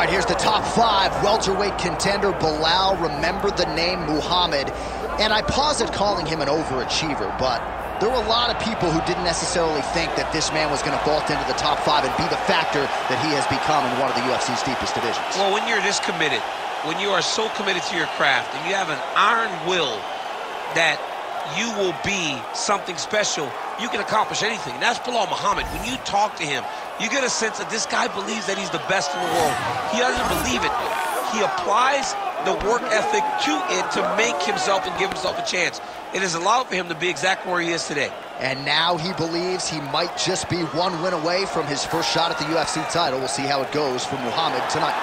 right, here's the top 5 welterweight contender, Belal. Remember the name Muhammad. And I pause at calling him an overachiever, but there were a lot of people who didn't necessarily think that this man was going to vault into the top 5 and be the factor that he has become in one of the UFC's deepest divisions. Well, when you're this committed, when you are so committed to your craft, and you have an iron will that you will be something special, you can accomplish anything. And that's Belal Muhammad. When you talk to him, you get a sense that this guy believes that he's the best in the world. He doesn't believe it. He applies the work ethic to it to make himself and give himself a chance. It has allowed for him to be exactly where he is today. And now he believes he might just be one win away from his first shot at the UFC title. We'll see how it goes for Muhammad tonight.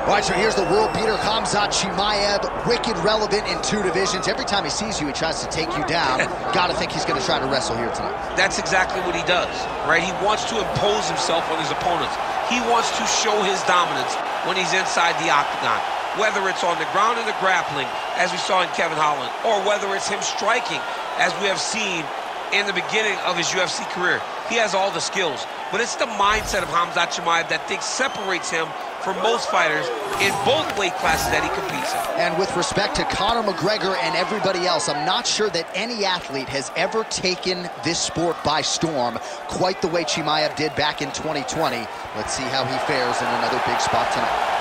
All right, so here's the world beater, Khamzat Chimaev, wicked relevant in 2 divisions. Every time he sees you, he tries to take you down. Gotta think he's gonna try to wrestle here tonight. That's exactly what he does, right? He wants to impose himself on his opponents. He wants to show his dominance when he's inside the octagon, whether it's on the ground in the grappling, as we saw in Kevin Holland, or whether it's him striking, as we have seen in the beginning of his UFC career. He has all the skills, but it's the mindset of Khamzat Chimaev that separates him from most fighters in both weight classes that he competes in. And with respect to Conor McGregor and everybody else, I'm not sure that any athlete has ever taken this sport by storm quite the way Chimaev did back in 2020. Let's see how he fares in another big spot tonight.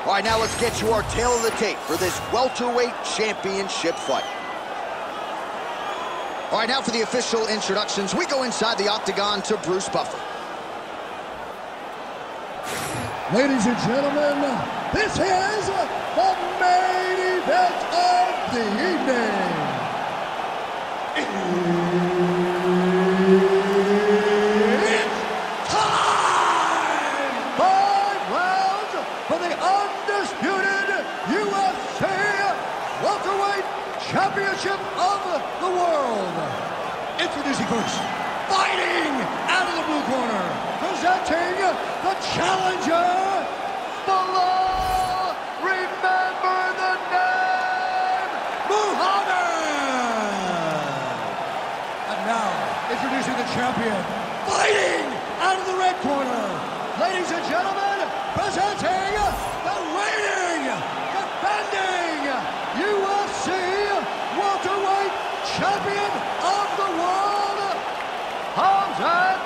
All right, now let's get you our tail of the tape for this welterweight championship fight. All right, now for the official introductions, we go inside the octagon to Bruce Buffer. Ladies and gentlemen, this is the main event of the evening. It's time! 5 rounds for the undisputed UFC welterweight championship of the world. Introducing first, fighting out of the blue corner, presenting the challenger, Belal. Remember the name, Muhammad. And now, introducing the champion, fighting out of the red corner, ladies and gentlemen, presenting the reigning, defending UFC welterweight champion of the world, Khamzat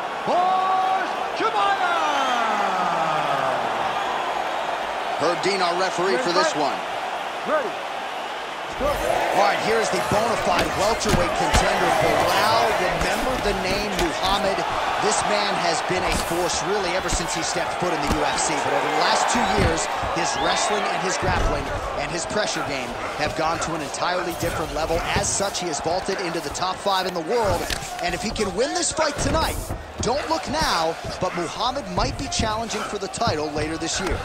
Chimaev. Herb Dean, our referee for this one. Ready. All right, here's the bona fide welterweight contender, Belal. Remember the name Muhammad. This man has been a force really ever since he stepped foot in the UFC. But over the last 2 years, his wrestling and his grappling and his pressure game have gone to an entirely different level. As such, he has vaulted into the top 5 in the world. And if he can win this fight tonight, don't look now, but Muhammad might be challenging for the title later this year.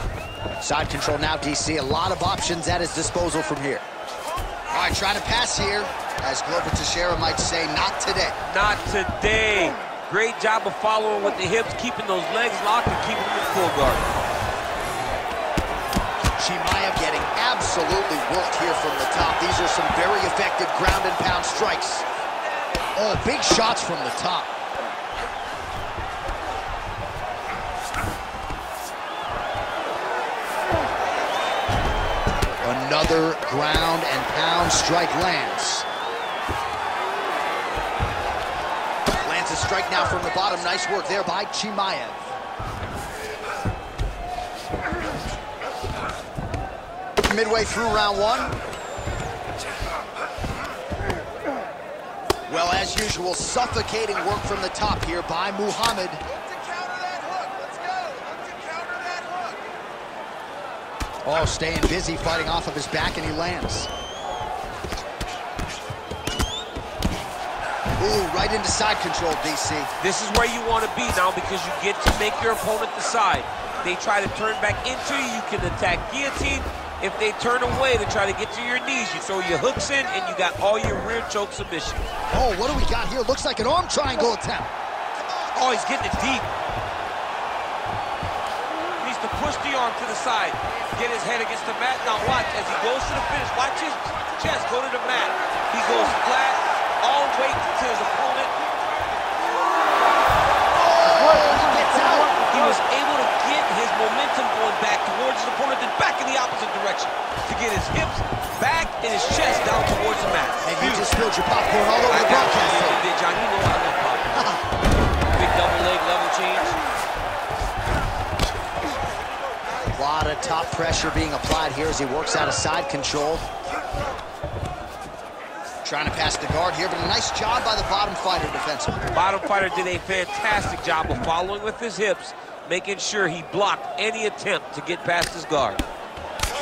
Side control now, DC. A lot of options at his disposal from here. All right, trying to pass here. As Glover Teixeira might say, not today. Not today. Great job of following with the hips, keeping those legs locked and keeping them in full guard. Chimaev getting absolutely worked here from the top. These are some very effective ground and pound strikes. Oh, big shots from the top. Another ground and pound strike lands. Lands a strike now from the bottom. Nice work there by Chimaev. Midway through round 1. Well, as usual, suffocating work from the top here by Muhammad. Oh, staying busy, fighting off of his back, and he lands. Ooh, right into side control, DC. This is where you want to be now because you get to make your opponent decide. They try to turn back into you, you can attack guillotine. If they turn away to try to get to your knees, you throw your hooks in and you got all your rear choke submissions. Oh, what do we got here? Looks like an arm triangle attempt. Oh, he's getting it deep. Needs to push the arm to the side. Get his head against the mat. Now watch as he goes to the finish. Watch his chest go to the mat. He goes flat, all weight to his opponent. He gets out. He was able to get his momentum going back towards his opponent, then back in the opposite direction to get his hips back and his chest down towards the mat. And you just spilled your popcorn all over the broadcast. You did, John. You know I love popcorn. Big double leg level change. A lot of top pressure being applied here as he works out of side control. Trying to pass the guard here, but a nice job by the bottom fighter defensively. Bottom fighter did a fantastic job of following with his hips, making sure he blocked any attempt to get past his guard.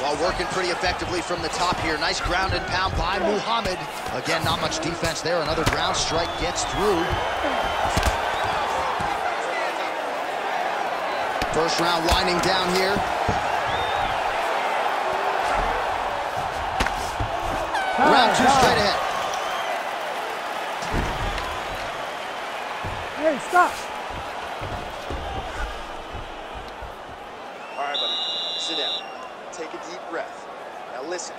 Well, working pretty effectively from the top here. Nice ground and pound by Muhammad. Again, not much defense there. Another ground strike gets through. First round winding down here. Round two straight ahead. Hey, stop. All right, buddy, sit down. Take a deep breath. Now listen,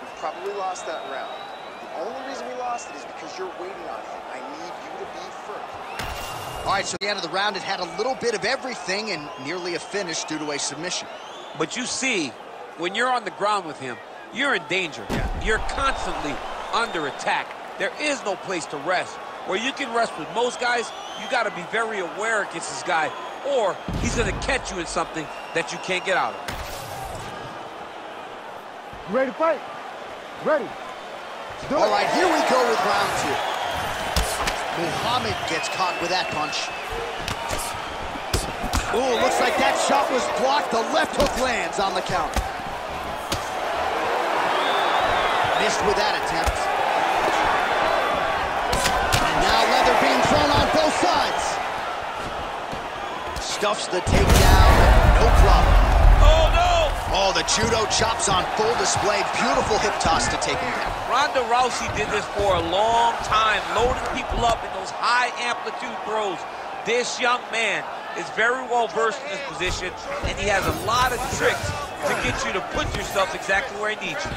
we probably lost that round. The only reason we lost it is because you're waiting on him. I need you to be firm. All right, so at the end of the round, it had a little bit of everything and nearly a finish due to a submission. But you see, when you're on the ground with him, you're in danger. You're constantly under attack. There is no place to rest. Where you can rest with most guys, you got to be very aware against this guy, or he's going to catch you in something that you can't get out of. You ready to fight? Ready. All right, here we go with round two. Muhammad gets caught with that punch. Ooh, looks like that shot was blocked. The left hook lands on the counter. Missed with that attempt. And now leather being thrown on both sides. Stuffs the takedown, no problem. Oh, no! Oh, the judo chops on full display. Beautiful hip toss to take him down. Ronda Rousey did this for a long time, loading people up in those high-amplitude throws. This young man is very well versed in this position, and he has a lot of tricks to get you to put yourself exactly where he needs you.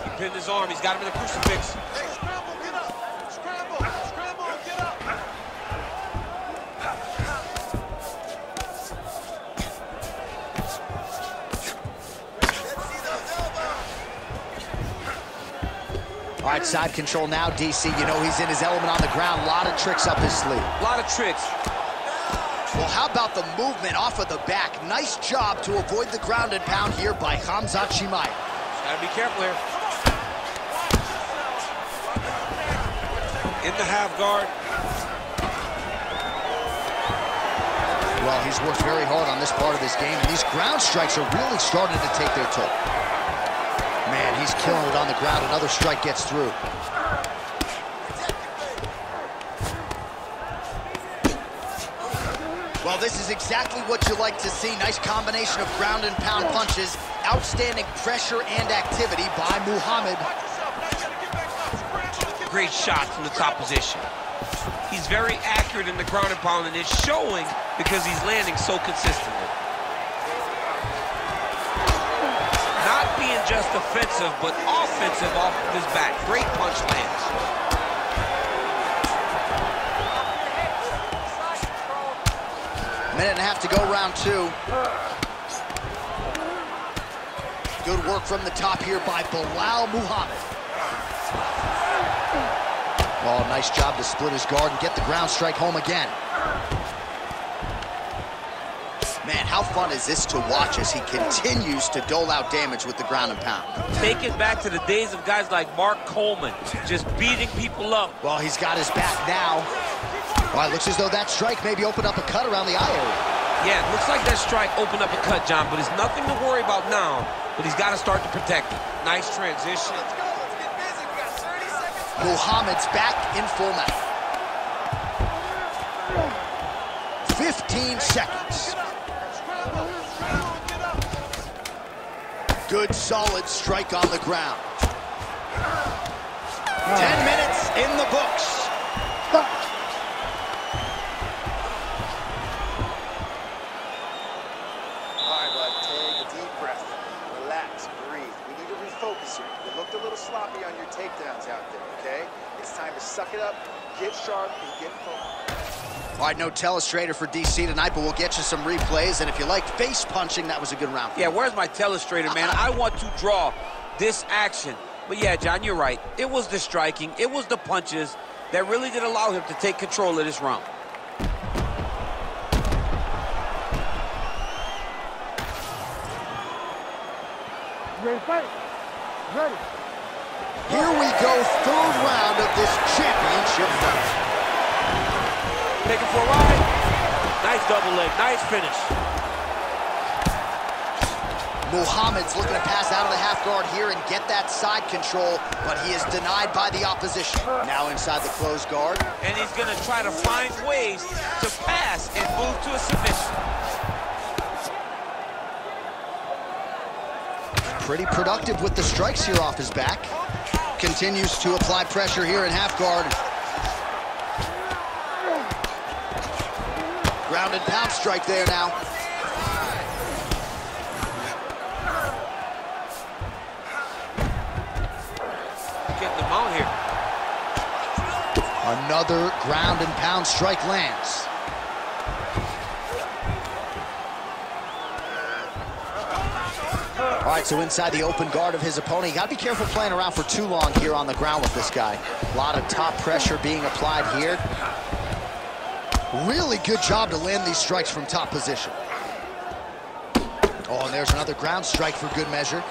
He pinned his arm. He's got him in the crucifix. Scramble, get up! Scramble, scramble, get up! All right, side control now, DC. You know he's in his element on the ground. A lot of tricks up his sleeve. A lot of tricks. Well, how about the movement off of the back? Nice job to avoid the ground and pound here by Khamzat Chimaev. Gotta be careful here. In the half guard. Well, he's worked very hard on this part of his game, and these ground strikes are really starting to take their toll. Man, he's killing it on the ground. Another strike gets through. Well, this is exactly what you like to see. Nice combination of ground and pound punches. Outstanding pressure and activity by Muhammad. Great shot from the top position. He's very accurate in the ground and pound, and it's showing because he's landing so consistently. Not being just offensive, but offensive off of his back. Great punch lands. Minute and a half to go, round two. Good work from the top here by Belal Muhammad. Oh, nice job to split his guard and get the ground strike home again. Man, how fun is this to watch as he continues to dole out damage with the ground and pound? Take it back to the days of guys like Mark Coleman, just beating people up. Well, he's got his back now. Well, it looks as though that strike maybe opened up a cut around the eye area. Yeah, it looks like that strike opened up a cut, John, but it's nothing to worry about now, but he's got to start to protect it. Nice transition. Let's go, let's get busy. We got 30 seconds. Muhammad's back in full mount. 15 seconds. Good, solid strike on the ground. 10 minutes in the books. All right, bud, take a deep breath. Relax, breathe. We need to refocus here. You looked a little sloppy on your takedowns out there, okay? It's time to suck it up, get sharp, and get focused. All right, no telestrator for DC tonight, but we'll get you some replays. And if you like face punching, that was a good round. Yeah, where's my telestrator, man? I want to draw this action. But yeah, John, you're right. It was the striking, it was the punches that really did allow him to take control of this round. Ready to fight? Ready. Here we go, third round of this championship fight. Taking for a ride. Nice double leg, nice finish. Muhammad's looking to pass out of the half guard here and get that side control, but he is denied by the opposition. Now inside the closed guard. And he's gonna try to find ways to pass and move to a submission. Pretty productive with the strikes here off his back. Continues to apply pressure here in half guard. Ground and pound strike there now. Getting them out here. Another ground and pound strike lands. All right, so inside the open guard of his opponent. You got to be careful playing around for too long here on the ground with this guy. A lot of top pressure being applied here. Really good job to land these strikes from top position. Oh, and there's another ground strike for good measure.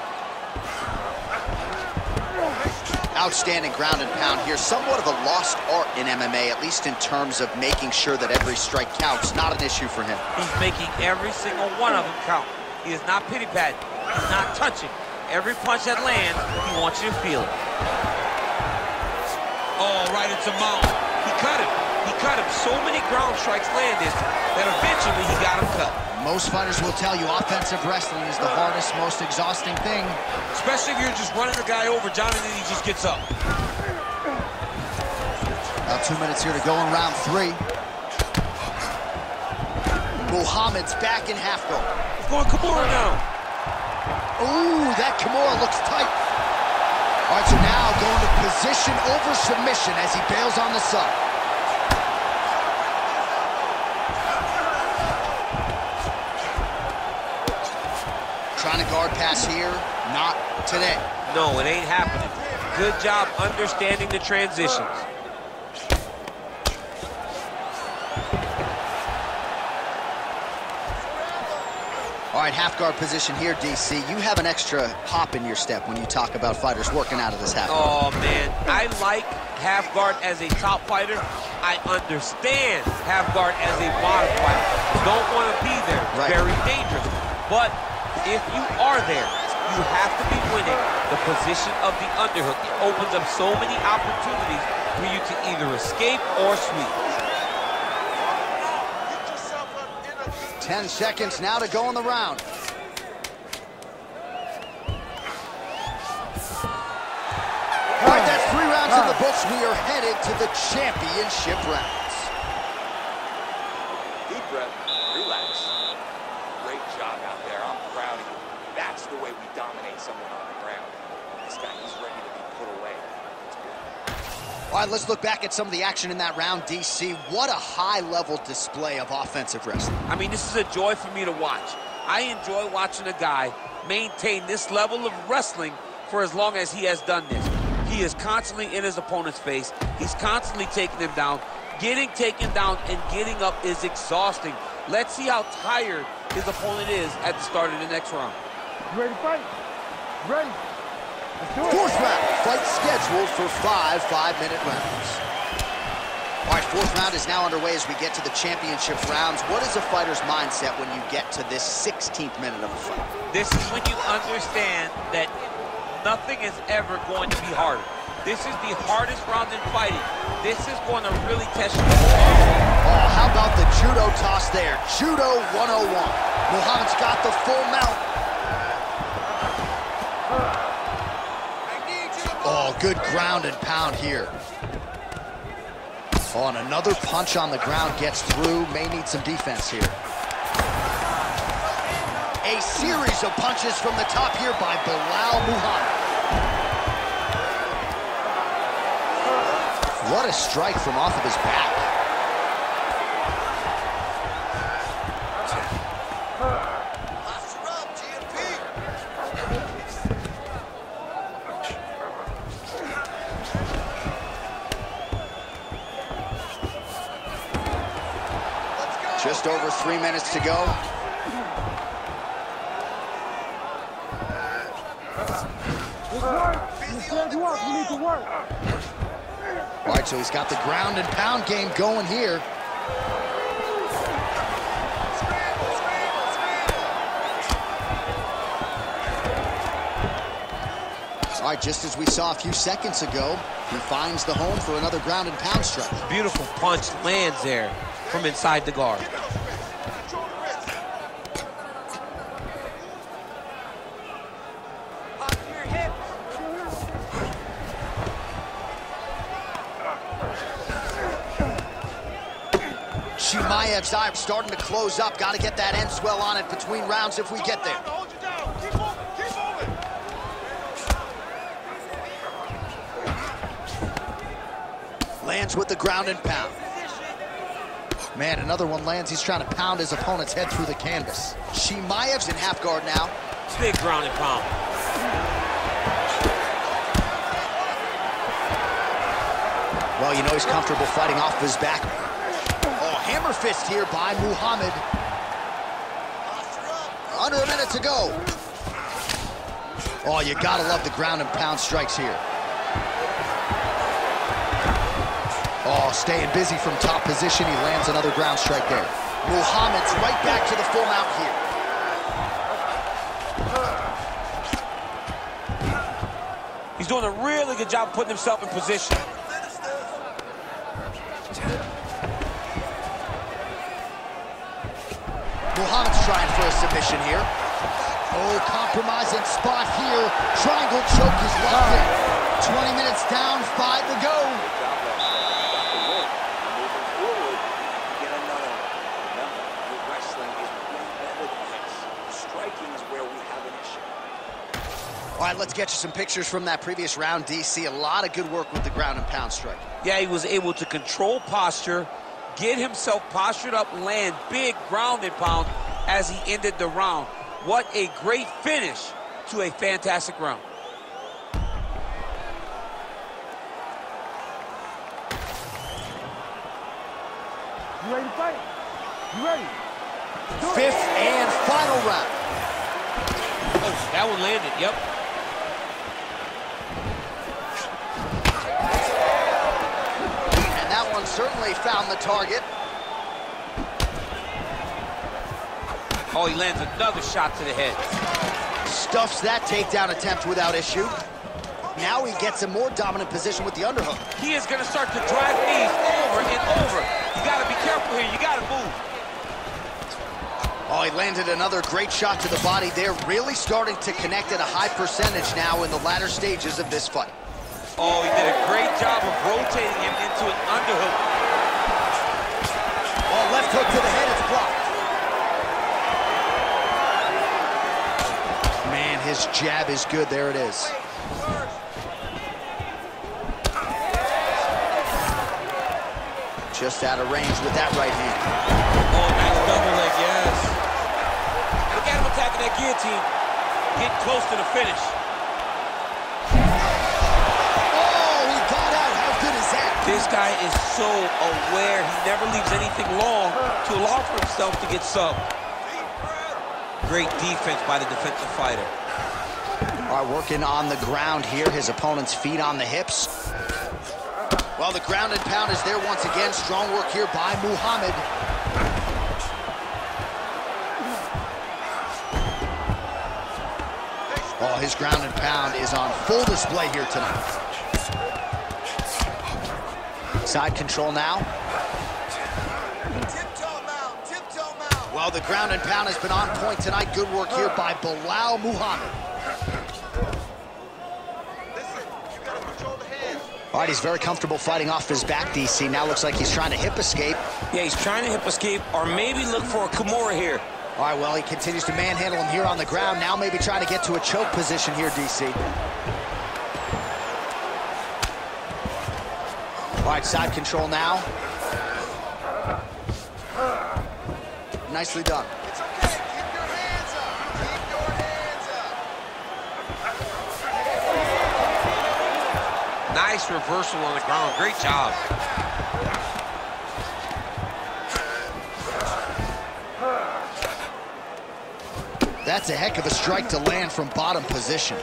Outstanding ground and pound here. Somewhat of a lost art in MMA, at least in terms of making sure that every strike counts. Not an issue for him. He's making every single one of them count. He is not pity-patting. He's not touching. Every punch that lands, he wants you to feel it. Oh, right into mount. He cut him. He cut him. So many ground strikes landed that eventually he got him cut. Most fighters will tell you offensive wrestling is the hardest, most exhausting thing. Especially if you're just running the guy over, John, and then he just gets up. About 2 minutes here to go in round 3. Muhammad's back in half guard. He's going Kimura now. Ooh, that Kimura looks tight. All right, so now going to position over submission as he bails on the side. Trying to guard pass here, not today. No, it ain't happening. Good job understanding the transitions. All right, half guard position here, DC. You have an extra hop in your step when you talk about fighters working out of this half guard. Oh, man. I like half guard as a top fighter. I understand half guard as a bottom fighter. Don't want to be there. Right. Very dangerous. But if you are there, you have to be winning the position of the underhook. It opens up so many opportunities for you to either escape or sweep. 10 seconds now to go in the round. All right, that's 3 rounds in the books. We are headed to the championship rounds. Deep breath, relax. Great job out there. I'm proud of you. That's the way we dominate someone on the ground. This guy, he's ready to be put away. All right, let's look back at some of the action in that round, DC. What a high-level display of offensive wrestling. I mean, this is a joy for me to watch. I enjoy watching a guy maintain this level of wrestling for as long as he has done this. He is constantly in his opponent's face. He's constantly taking him down. Getting taken down and getting up is exhausting. Let's see how tired his opponent is at the start of the next round. You ready to fight? Ready. Let's do it. 4th round, fight scheduled for 5 5-minute rounds. All right, 4th round is now underway as we get to the championship rounds. What is a fighter's mindset when you get to this 16th minute of a fight? This is when you understand that nothing is ever going to be harder. This is the hardest round in fighting. This is going to really test you. Oh, how about the judo toss there? Judo 101. Muhammad's got the full mount. Oh, good ground and pound here. Oh, and another punch on the ground gets through. May need some defense here. A series of punches from the top here by Belal Muhammad. What a strike from off of his back. Just over 3 minutes to go. We need to work. All right, so he's got the ground and pound game going here. All right, just as we saw a few seconds ago, he finds the home for another ground and pound strike. Beautiful punch lands there from inside the guard. Chimaev's eye starting to close up. Got to get that end swell on it between rounds if we get there. Lands with the ground and pound. Man, another one lands. He's trying to pound his opponent's head through the canvas. Chimaev's in half guard now. Big ground and pound. Well, you know he's comfortable fighting off of his back. Oh, hammer fist here by Muhammad. Under a minute to go. Oh, you gotta love the ground and pound strikes here. Oh, staying busy from top position. He lands another ground strike there. Muhammad's right back to the full mount here. He's doing a really good job putting himself in position. Muhammad's trying for a submission here. Oh, compromising spot here. Triangle choke is locked in. 20 minutes down, 5 to go. All right, let's get you some pictures from that previous round, DC. A lot of good work with the ground and pound strike. Yeah, he was able to control posture, get himself postured up, land big ground and pound as he ended the round. What a great finish to a fantastic round. You ready to fight? You ready? Fifth and final round. Oh, that one landed, yep. And that one certainly found the target. Oh, he lands another shot to the head. Stuffs that takedown attempt without issue. Now he gets a more dominant position with the underhook. He is going to start to drive knees over and over. You got to be careful here. You got to move. Oh, he landed another great shot to the body there. Really starting to connect at a high percentage now in the latter stages of this fight. Oh, he did a great job of rotating him into an underhook. Oh, left hook to the head, it's blocked. Man, his jab is good. There it is. Just out of range with that right hand. Oh, nice double leg, yes. Look at him attacking that guillotine. Getting close to the finish. Oh, he got out. How good is that? This guy is so aware. He never leaves anything long to allow for himself to get subbed. Great defense by the defensive fighter. All right, working on the ground here. His opponent's feet on the hips. Well, the ground and pound is there once again. Strong work here by Muhammad. Oh, his ground and pound is on full display here tonight. side control now. Tiptoe mount, tiptoe mount. Well, the ground and pound has been on point tonight. Good work here by Belal Muhammad. Listen, you gotta control the hands. All right, he's very comfortable fighting off his back, DC. Now looks like he's trying to hip escape. Yeah, he's trying to hip escape or maybe look for a Kimura here. All right, well, he continues to manhandle him here on the ground. Now maybe trying to get to a choke position here, DC. All right, side control now. Nicely done. It's okay, keep your hands up. Keep your hands up. Nice reversal on the ground. Great job. That's a heck of a strike to land from bottom position.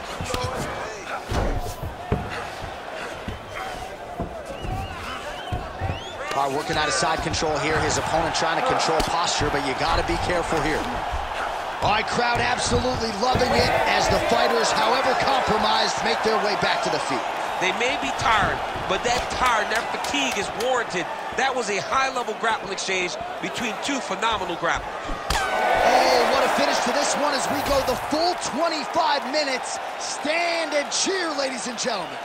All right, working out of side control here. His opponent trying to control posture, but you got to be careful here. All right, crowd absolutely loving it as the fighters, however compromised, make their way back to the feet. They may be tired, but that tired, that fatigue is warranted. That was a high-level grappling exchange between two phenomenal grapplers. Oh, what a finish to this one as we go the full 25 minutes. Stand and cheer, ladies and gentlemen.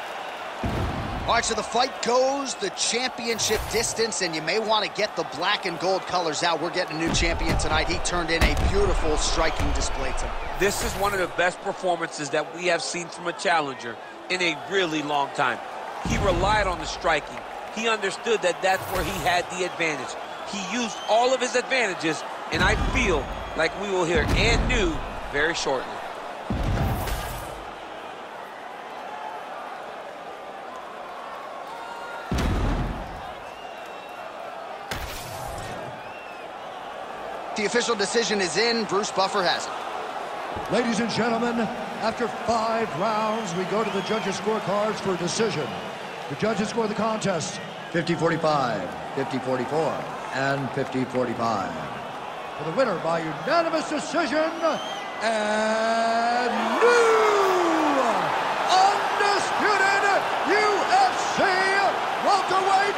All right, so the fight goes the championship distance, and you may want to get the black and gold colors out. We're getting a new champion tonight. He turned in a beautiful striking display tonight. This is one of the best performances that we have seen from a challenger in a really long time. He relied on the striking. He understood that that's where he had the advantage. He used all of his advantages, and I feel like we will hear and new very shortly. The official decision is in. Bruce Buffer has it. Ladies and gentlemen, after 5 rounds, we go to the judges' scorecards for a decision. The judges score the contest 50-45, 50-44, and 50-45. For the winner by unanimous decision, and new undisputed UFC welterweight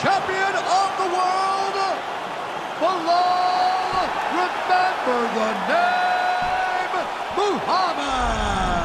champion of the world, Belal, remember the name, Muhammad.